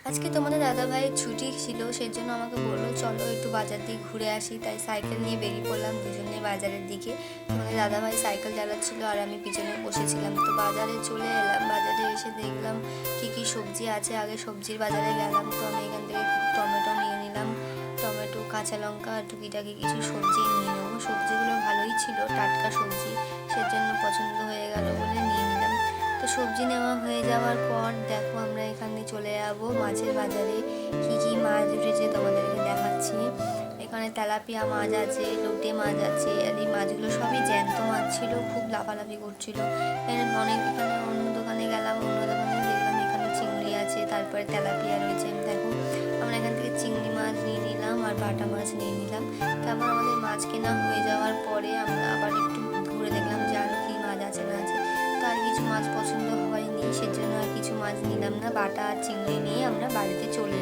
আজকে তোমাদের দাদাভাইয়ের ছুটি ছিল, সেজন্য আমাকে বললো চলো একটু বাজার দিয়ে ঘুরে আসি। তাই সাইকেল নিয়ে বেরিয়ে পড়লাম দুজনে বাজারের দিকে। তোমাদের দাদাভাই সাইকেল চালাচ্ছিল আর আমি পিছনে বসেছিলাম। তো বাজারে চলে এলাম, বাজারে এসে দেখলাম কি কি সবজি আছে। আগে সবজির বাজারে গেলাম, তো আমি এখান থেকে টমেটো নিয়ে নিলাম, টমেটো, কাঁচা লঙ্কা আর টুকিটাকি কিছু সবজি নিয়ে নেবো। সবজিগুলো ভালোই ছিল, টাটকা সবজি, সেজন্য পছন্দ হয়ে গেল বলে নিয়ে নিলাম। তো সবজি নেওয়া হয়ে যাওয়ার পর দেখো আমরা এখানে চলে যাবো মাছের বাজারে। কি কি মাছ উঠেছে তোমাদেরকে দেখাচ্ছি। এখানে তেলাপিয়া মাছ আছে, লোটে মাছ আছে, আর এই মাছগুলো সবই জ্যান্ত মাছ ছিল, খুব লাফালাফি করছিল। এখানে অন্য দোকানে গেলাম, অন্য দোকানে দেখলাম এখানে চিংড়ি আছে, তারপরে তেলাপিয়া রয়েছে। দেখো আমরা এখান থেকে চিংড়ি মাছ নিয়ে নিলাম আর বাটা মাছ নিয়ে নিলাম। তারপর আমাদের মাছ কেনা হয়ে যাওয়ার পরে আমরা আবার একটু ঘুরে দেখলাম যে আরও কী মাছ আছে না আছে। তো আর কিছু মাছ পছন্দ হয়নি, সেজন্য আর কিছু মাছ নিলাম না। বাটা আর চিংড়ি নিয়ে আমরা বাড়িতে চলে